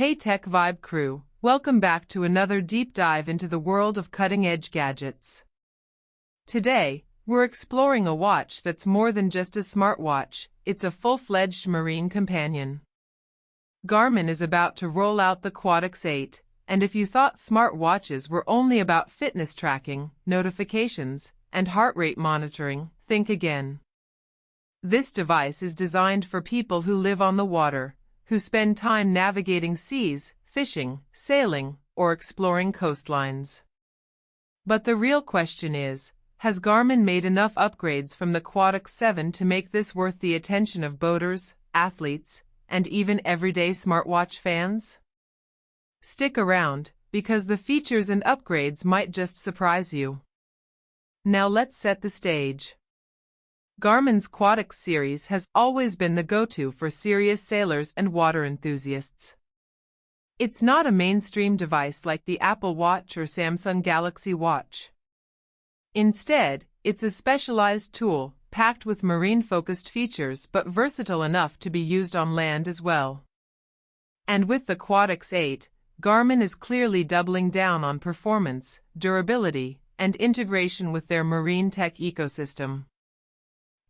Hey Tech Vibe crew, welcome back to another deep dive into the world of cutting-edge gadgets. Today, we're exploring a watch that's more than just a smartwatch, it's a full-fledged marine companion. Garmin is about to roll out the Quatix 8, and if you thought smartwatches were only about fitness tracking, notifications, and heart rate monitoring, think again. This device is designed for people who live on the water, who spend time navigating seas, fishing, sailing, or exploring coastlines. But the real question is, has Garmin made enough upgrades from the Quatix 7 to make this worth the attention of boaters, athletes, and even everyday smartwatch fans? Stick around, because the features and upgrades might just surprise you. Now let's set the stage. Garmin's Quatix series has always been the go-to for serious sailors and water enthusiasts. It's not a mainstream device like the Apple Watch or Samsung Galaxy Watch. Instead, it's a specialized tool, packed with marine-focused features but versatile enough to be used on land as well. And with the Quatix 8, Garmin is clearly doubling down on performance, durability, and integration with their marine tech ecosystem.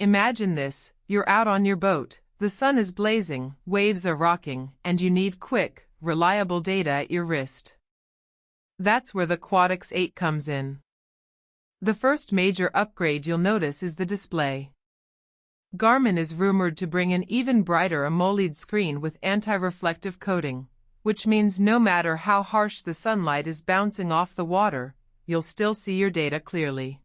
Imagine this, you're out on your boat, the sun is blazing, waves are rocking, and you need quick, reliable data at your wrist. That's where the Quatix 8 comes in. The first major upgrade you'll notice is the display. Garmin is rumored to bring an even brighter AMOLED screen with anti-reflective coating, which means no matter how harsh the sunlight is bouncing off the water, you'll still see your data clearly.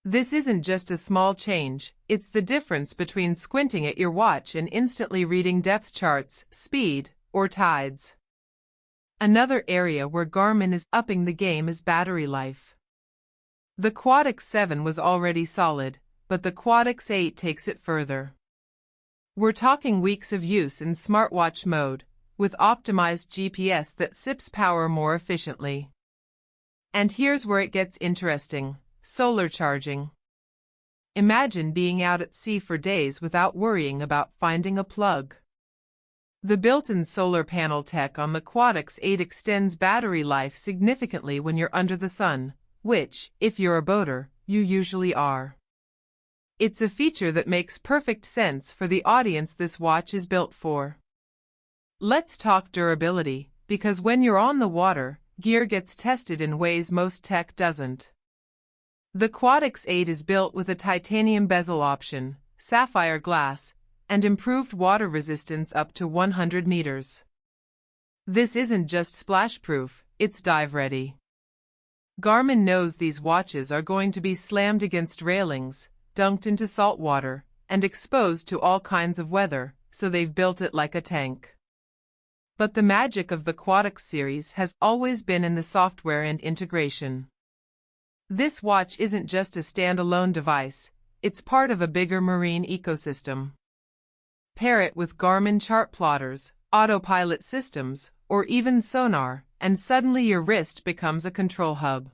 This isn't just a small change, it's the difference between squinting at your watch and instantly reading depth charts, speed, or tides. Another area where Garmin is upping the game is battery life. The Quatix 7 was already solid, but the Quatix 8 takes it further. We're talking weeks of use in smartwatch mode, with optimized GPS that sips power more efficiently. And here's where it gets interesting. Solar charging. Imagine being out at sea for days without worrying about finding a plug. The built-in solar panel tech on the Quatix 8 extends battery life significantly when you're under the sun, which, if you're a boater, you usually are. It's a feature that makes perfect sense for the audience this watch is built for. Let's talk durability, because when you're on the water, gear gets tested in ways most tech doesn't. The Quatix 8 is built with a titanium bezel option, sapphire glass, and improved water resistance up to 100 meters. This isn't just splash-proof, it's dive-ready. Garmin knows these watches are going to be slammed against railings, dunked into salt water, and exposed to all kinds of weather, so they've built it like a tank. But the magic of the Quatix series has always been in the software and integration. This watch isn't just a standalone device, it's part of a bigger marine ecosystem. Pair it with Garmin chart plotters, autopilot systems, or even sonar, and suddenly your wrist becomes a control hub.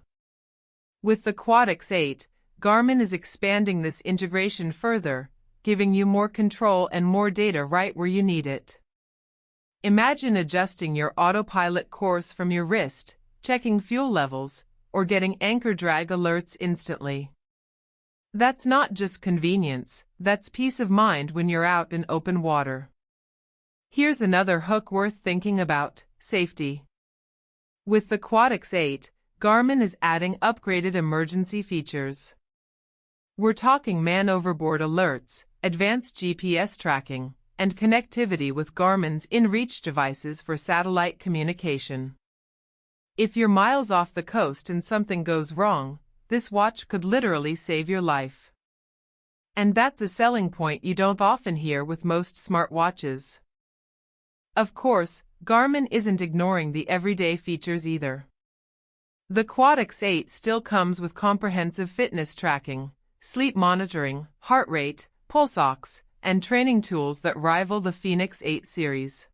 With the Quatix 8, Garmin is expanding this integration further, giving you more control and more data right where you need it. Imagine adjusting your autopilot course from your wrist, checking fuel levels, or getting anchor drag alerts instantly. That's not just convenience, that's peace of mind when you're out in open water. Here's another hook worth thinking about: safety. With the Quatix 8, Garmin is adding upgraded emergency features. We're talking man overboard alerts, advanced GPS tracking, and connectivity with Garmin's inReach devices for satellite communication. If you're miles off the coast and something goes wrong, this watch could literally save your life. And that's a selling point you don't often hear with most smartwatches. Of course, Garmin isn't ignoring the everyday features either. The Quatix 8 still comes with comprehensive fitness tracking, sleep monitoring, heart rate, pulse ox, and training tools that rival the Fenix 8 series.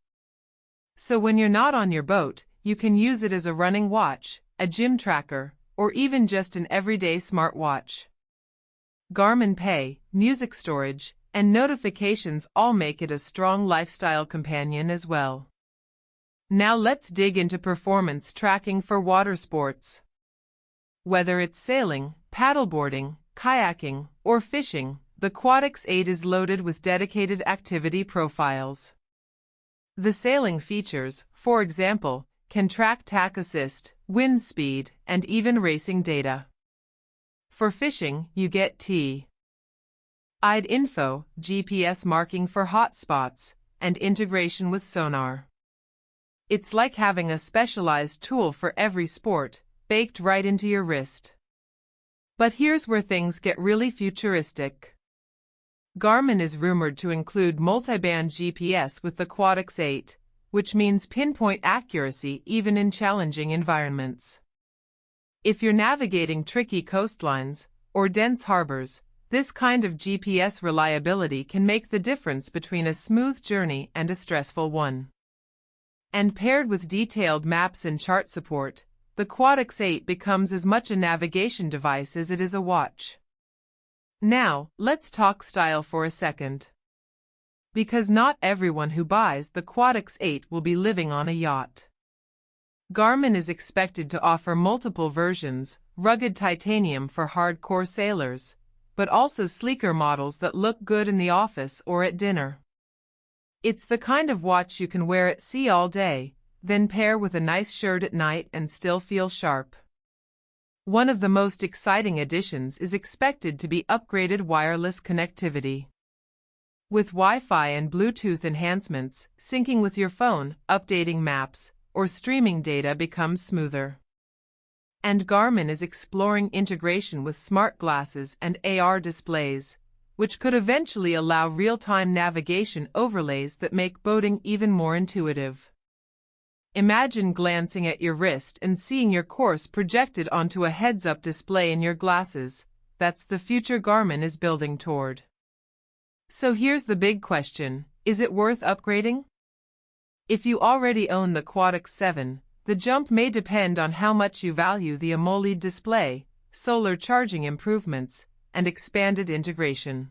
So when you're not on your boat, you can use it as a running watch, a gym tracker, or even just an everyday smartwatch. Garmin Pay, music storage, and notifications all make it a strong lifestyle companion as well. Now let's dig into performance tracking for water sports. Whether it's sailing, paddleboarding, kayaking, or fishing, the Quatix 8 is loaded with dedicated activity profiles. The sailing features, for example, can track tack assist, wind speed, and even racing data. For fishing, you get T. IDE info, GPS marking for hotspots, and integration with sonar. It's like having a specialized tool for every sport, baked right into your wrist. But here's where things get really futuristic. Garmin is rumored to include multiband GPS with the Quatix 8, which means pinpoint accuracy even in challenging environments. If you're navigating tricky coastlines or dense harbors, this kind of GPS reliability can make the difference between a smooth journey and a stressful one. And paired with detailed maps and chart support, the Quatix 8 becomes as much a navigation device as it is a watch. Now, let's talk style for a second. Because not everyone who buys the Quatix 8 will be living on a yacht. Garmin is expected to offer multiple versions, rugged titanium for hardcore sailors, but also sleeker models that look good in the office or at dinner. It's the kind of watch you can wear at sea all day, then pair with a nice shirt at night and still feel sharp. One of the most exciting additions is expected to be upgraded wireless connectivity. With Wi-Fi and Bluetooth enhancements, syncing with your phone, updating maps, or streaming data becomes smoother. And Garmin is exploring integration with smart glasses and AR displays, which could eventually allow real-time navigation overlays that make boating even more intuitive. Imagine glancing at your wrist and seeing your course projected onto a heads-up display in your glasses. That's the future Garmin is building toward. So here's the big question, is it worth upgrading? If you already own the Quatix 7, the jump may depend on how much you value the AMOLED display, solar charging improvements, and expanded integration.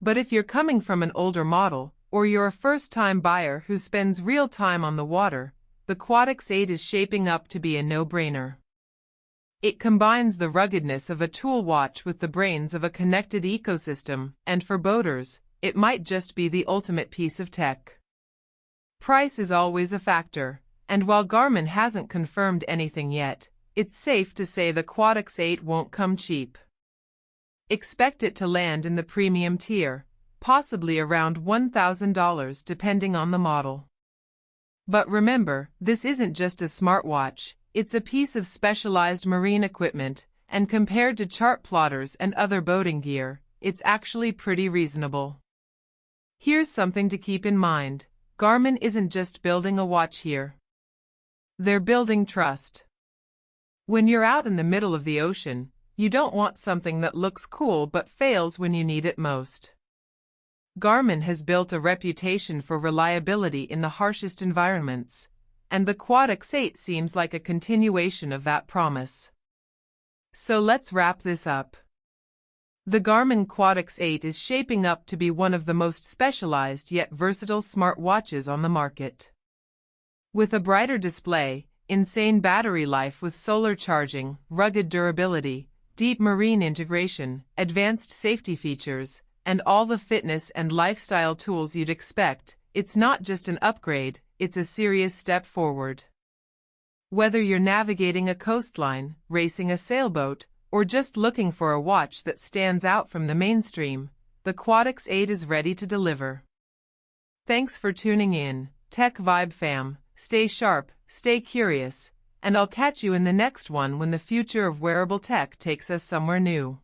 But if you're coming from an older model, or you're a first-time buyer who spends real time on the water, the Quatix 8 is shaping up to be a no-brainer. It combines the ruggedness of a tool watch with the brains of a connected ecosystem, and for boaters, it might just be the ultimate piece of tech. Price is always a factor, and while Garmin hasn't confirmed anything yet, it's safe to say the Quatix 8 won't come cheap. Expect it to land in the premium tier, possibly around $1,000 depending on the model. But remember, this isn't just a smartwatch, it's a piece of specialized marine equipment, and compared to chart plotters and other boating gear, it's actually pretty reasonable. Here's something to keep in mind, Garmin isn't just building a watch here. They're building trust. When you're out in the middle of the ocean, you don't want something that looks cool but fails when you need it most. Garmin has built a reputation for reliability in the harshest environments, and the Quatix 8 seems like a continuation of that promise. So let's wrap this up. The Garmin Quatix 8 is shaping up to be one of the most specialized yet versatile smartwatches on the market. With a brighter display, insane battery life with solar charging, rugged durability, deep marine integration, advanced safety features, and all the fitness and lifestyle tools you'd expect, it's not just an upgrade, it's a serious step forward. Whether you're navigating a coastline, racing a sailboat, or just looking for a watch that stands out from the mainstream, the Quatix 8 is ready to deliver. Thanks for tuning in, Tech Vibe fam. Stay sharp, stay curious, and I'll catch you in the next one when the future of wearable tech takes us somewhere new.